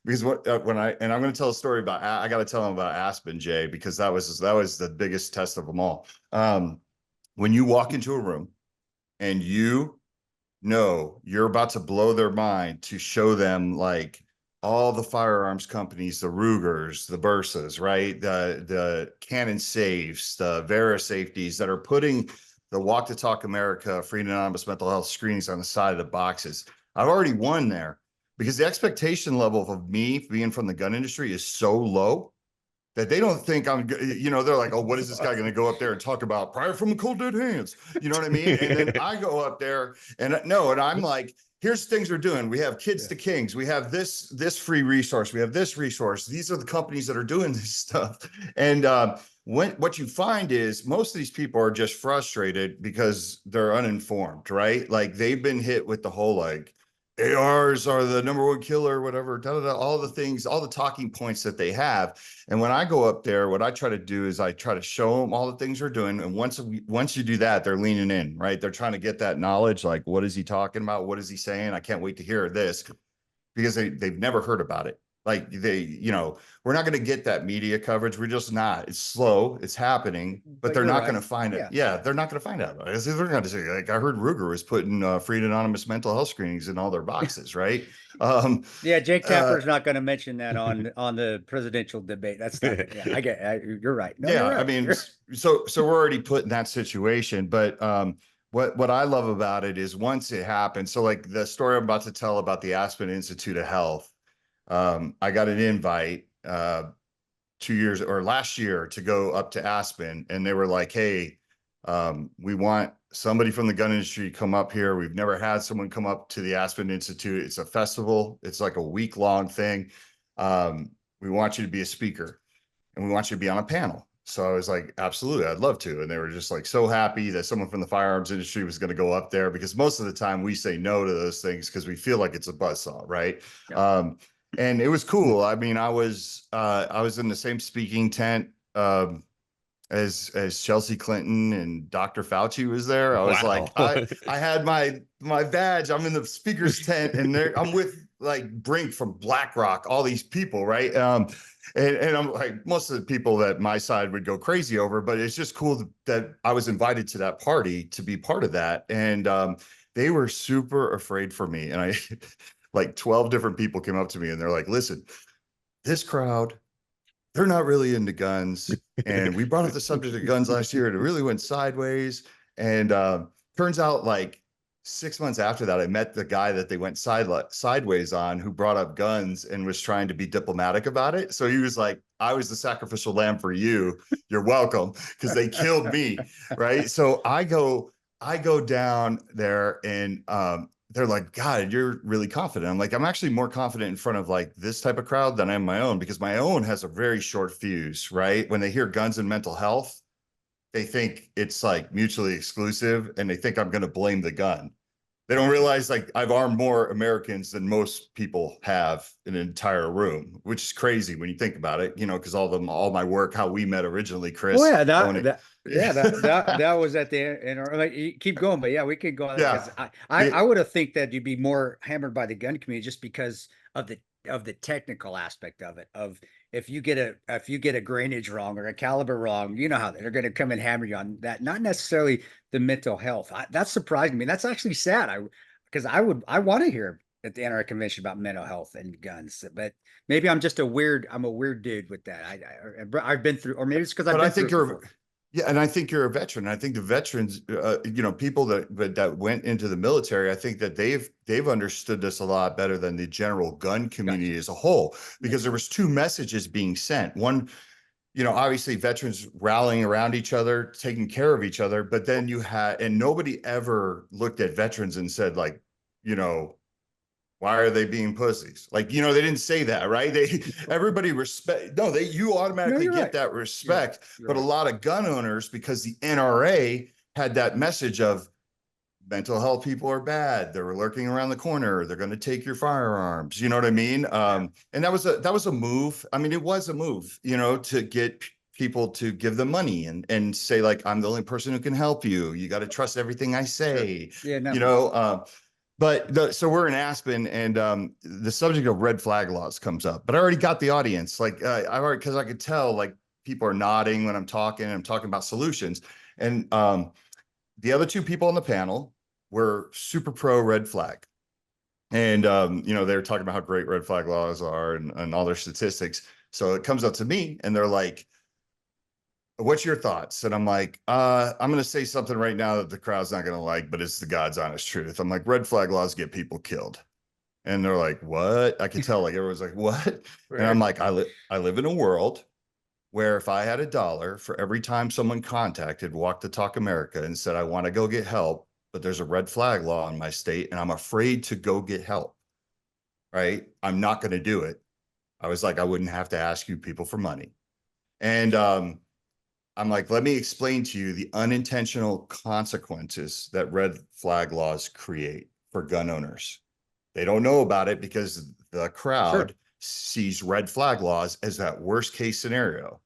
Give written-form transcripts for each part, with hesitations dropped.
because when I'm going to tell a story about, I got to tell them about Aspen, Jay, because that was the biggest test of them all. When you walk into a room and you're about to blow their mind to show them like all the firearms companies, the Rugers, the Bursas, right? The Canon safes, the Vera safeties that are putting the Walk to Talk America, Free and Anonymous mental health screenings on the side of the boxes. I've already won there because the expectation level of me being from the gun industry is so low that they don't think they're like, oh, what is this guy going to go up there and talk about prior from cold dead hands? You know what I mean? And then I go up there and I'm like, here's things we're doing. We have Kids to Kings. We have this free resource. We have this resource. These are the companies that are doing this stuff. And what you find is most of these people are just frustrated because they're uninformed, right? Like they've been hit with the whole like, ARs are the number one killer, whatever, all the things, all the talking points that they have. And when I go up there, what I try to do is I try to show them all the things we're doing. And once you do that, they're leaning in, right? They're trying to get that knowledge. Like, what is he talking about? What is he saying? I can't wait to hear this because they've never heard about it. Like we're not going to get that media coverage. We're just not. It's slow. It's happening, but they're not going to find it. Yeah, they're not going to find out about it. They're going to say, like, I heard Ruger was putting free and anonymous mental health screenings in all their boxes, right? Yeah, Jake Tapper's not going to mention that on the presidential debate. That's not. Yeah, you're right. No, you're yeah, I right. mean, so we're already put in that situation, but what I love about it is once it happens. So like the story I'm about to tell about the Aspen Institute of Health. I got an invite 2 years or last year to go up to Aspen, and they were like, hey, we want somebody from the gun industry to come up here. We've never had someone come up to the Aspen Institute. It's a festival. It's like a week-long thing. We want you to be a speaker, and we want you to be on a panel. So I was like, absolutely, I'd love to. And they were just like so happy that someone from the firearms industry was going to go up there, because most of the time we say no to those things because we feel like it's a buzzsaw, right? Yeah. And it was cool. I mean, I was in the same speaking tent as Chelsea Clinton, and Dr. Fauci was there. I was like, I had my badge. I'm in the speaker's tent, and I'm with like Brink from BlackRock, all these people, right? And I'm like, most of the people that my side would go crazy over, but it's just cool that I was invited to that party to be part of that. And they were super afraid for me. And I like 12 different people came up to me and they're like, listen, this crowd, they're not really into guns. And we brought up the subject of guns last year and it really went sideways. And turns out like 6 months after that, I met the guy that they went sideways on, who brought up guns and was trying to be diplomatic about it. So he was like, I was the sacrificial lamb for you. You're welcome, because they killed me. Right. So I go down there and they're like, God, you're really confident. I'm like, I'm actually more confident in front of like this type of crowd than I am my own, because my own has a very short fuse, right? When they hear guns and mental health, they think it's like mutually exclusive, and they think I'm going to blame the gun. They don't realize like I've armed more Americans than most people have in an entire room, which is crazy when you think about it, because all my work, how we met originally, Well, Chris. yeah, that was at the end. Or like, keep going, but yeah, we could go on because Yeah. I would have think that you'd be more hammered by the gun community just because of the technical aspect of it. Of if you get a grainage wrong or a caliber wrong, you know how they're going to come and hammer you on that. Not necessarily the mental health. That's surprising me. That's actually sad. Because I want to hear at the NRA convention about mental health and guns, but maybe I'm just I'm a weird dude with that. I've been through, or maybe it's because I've But been I through think it before. yeah, and I think you're a veteran. I think the veterans, people that went into the military, I think that they've understood this a lot better than the general gun community Gotcha. as a whole, because there was two messages being sent. One, obviously veterans rallying around each other, taking care of each other, but then and nobody ever looked at veterans and said like, you know, why are they being pussies? Like, they didn't say that, right? Everybody respect. No, you No, automatically you're get right. that You're right. respect. You're But a right. lot of gun owners, because the NRA had that message of mental health people are bad. They're lurking around the corner. They're going to take your firearms. You know what I mean? Yeah. And that was a move. I mean, it was a move, to get people to give them money and say like, I'm the only person who can help you. You got to trust everything I Sure. say, Yeah. No. you know. So we're in Aspen, and the subject of red flag laws comes up. But I already got the audience. Like I already, because I could tell like people are nodding when I'm talking. I'm talking about solutions, and the other two people on the panel were super pro red flag. And they were talking about how great red flag laws are and all their statistics. So it comes up to me and they're like, what's your thoughts? And I'm like, I'm going to say something right now that the crowd's not going to like, but it's the God's honest truth. I'm like, red flag laws get people killed. And they're like, what? I could tell like everyone's like, what? And I'm Right. like, I live in a world where if I had $1 for every time someone contacted Walk the Talk America and said, I want to go get help, but there's a red flag law in my state and I'm afraid to go get help, right? I'm not going to do it. I was like, I wouldn't have to ask you people for money. And I'm like, let me explain to you the unintentional consequences that red flag laws create for gun owners. They don't know about it because the Sure. crowd sees red flag laws as that worst case scenario,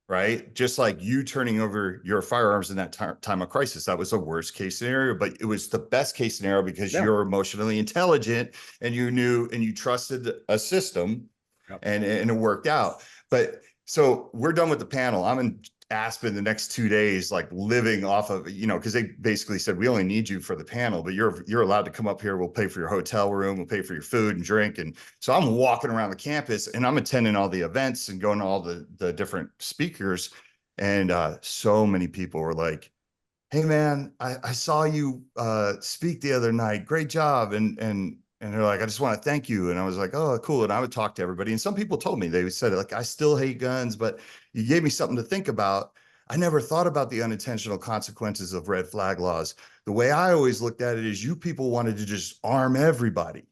right? Just like you turning over your firearms in that time of crisis, that was the worst case scenario, but it was the best case scenario because Yeah. you're emotionally intelligent and you knew and you trusted a system Yep. and it worked out. But so we're done with the panel. I'm in Aspen the next 2 days, like living off of, because they basically said, we only need you for the panel, but you're allowed to come up here. We'll pay for your hotel room. We'll pay for your food and drink. And so I'm walking around the campus and I'm attending all the events and going to all the different speakers. And so many people were like, hey man, I saw you speak the other night. Great job. And they're like, I just want to thank you. And I was like, oh, cool. And I would talk to everybody. And some people told me, they said, like, I still hate guns, but you gave me something to think about. I never thought about the unintentional consequences of red flag laws. The way I always looked at it is you people wanted to just arm everybody.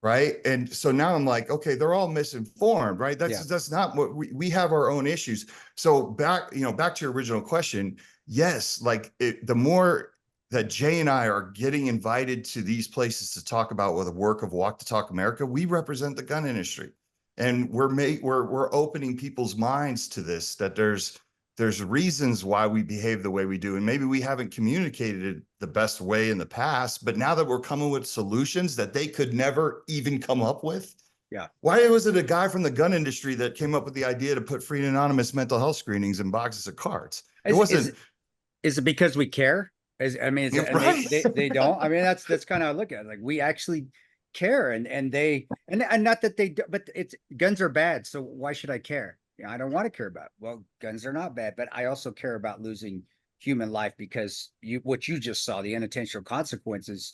Right. And so now I'm like, okay, they're all misinformed, right? Yeah. That's not what we have our own issues. So back to your original question. Yes, like the more that Jay and I are getting invited to these places to talk about with the work of Walk to Talk America, we represent the gun industry. And we're opening people's minds to this, that there's reasons why we behave the way we do. And maybe we haven't communicated it the best way in the past, but now that we're coming with solutions that they could never even come up with. Yeah. Why was it a guy from the gun industry that came up with the idea to put free and anonymous mental health screenings in boxes of cards? It Is wasn't, is is it because we care? I mean, is it, and right. they don't. I mean, that's kind of look at it. Like we actually care, and they and not that they do, but it's guns are bad. So why should I care? I don't want to care about. Well, guns are not bad, but I also care about losing human life because what you just saw, the unintentional consequences,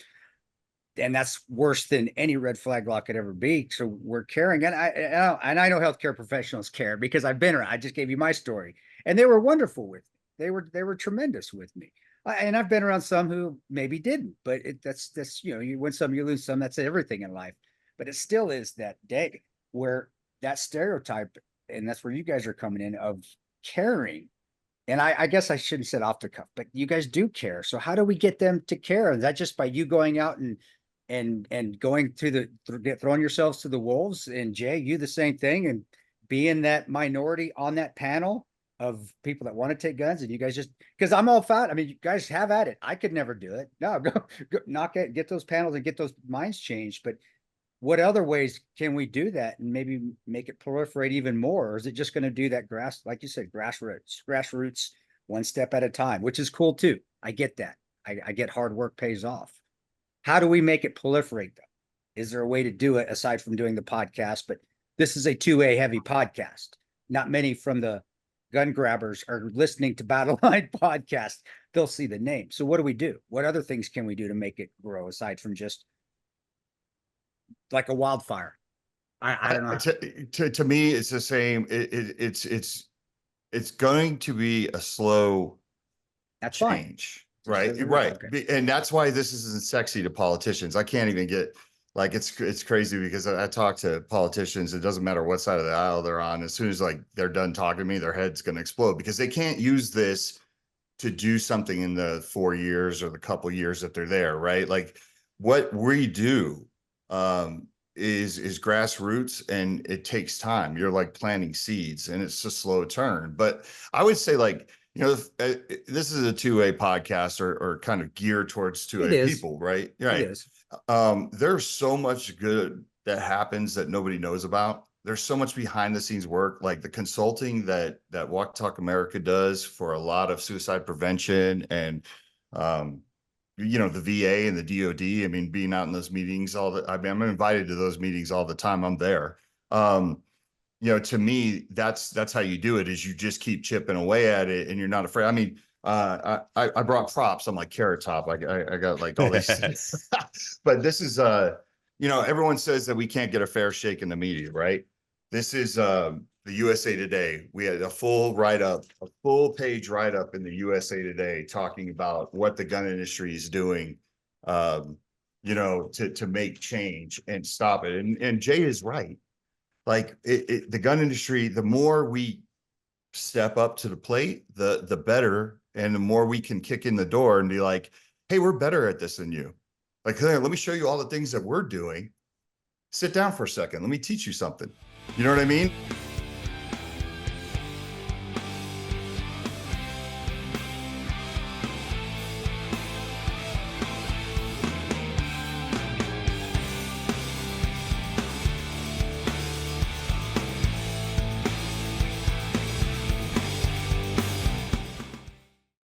and that's worse than any red flag law could ever be. So we're caring, and I know healthcare professionals care because I've been around. I just gave you my story, and they were wonderful with me. They were tremendous with me, and I've been around some who maybe didn't. But that's you win some, you lose some. That's everything in life. But it still is that day where that stereotype, and that's where you guys are coming in of caring. And I guess I shouldn't say off the cuff, but you guys do care. So how do we get them to care? Is that just by you going out and going to throwing yourselves to the wolves? And Jay, you the same thing, and being that minority on that panel of people that want to take guns, and you guys just because I'm all fat. I mean, you guys have at it. I could never do it. No, go knock it, get those panels and get those minds changed. But what other ways can we do that and maybe make it proliferate even more? Or is it just going to do that like you said, grassroots, one step at a time, which is cool too. I get that. I get hard work pays off. How do we make it proliferate though? Is there a way to do it aside from doing the podcast? But this is a 2A heavy podcast. Not many from the gun grabbers are listening to Battle Line podcast. They'll see the name. So what do we do? What other things can we do to make it grow aside from just like a wildfire? I don't know. To me, it's the same. It's going to be a slow That's fine. change, Just right? as it is. Right. Okay. And that's why this isn't sexy to politicians. I can't even get like it's crazy because I talk to politicians. It doesn't matter what side of the aisle they're on. As soon as like they're done talking to me, their head's going to explode because they can't use this to do something in the 4 years or the couple years that they're there, right? Like what we do is grassroots and it takes time. You're like planting seeds and it's a slow turn. But I would say like, this is a 2A podcast or kind of geared towards It 2A is. people, right? It Right. is. There's so much good that happens that nobody knows about. There's so much behind the scenes work, like the consulting that Walk Talk America does for a lot of suicide prevention and um, the VA and the DoD. I mean, being out in those meetings I mean, I'm invited to those meetings all the time. I'm there. To me, that's how you do it, is you just keep chipping away at it and you're not afraid. I mean, I brought props. I'm like Carrot Top. I got like all these, but this is everyone says that we can't get a fair shake in the media, right? This is the USA Today. We had a full write-up, a full page write-up in the USA Today talking about what the gun industry is doing, to make change and stop it. And Jay is right. Like the gun industry, the more we step up to the plate, the better, and the more we can kick in the door and be like, hey, we're better at this than you. Like, hey, let me show you all the things that we're doing. Sit down for a second. Let me teach you something. You know what I mean?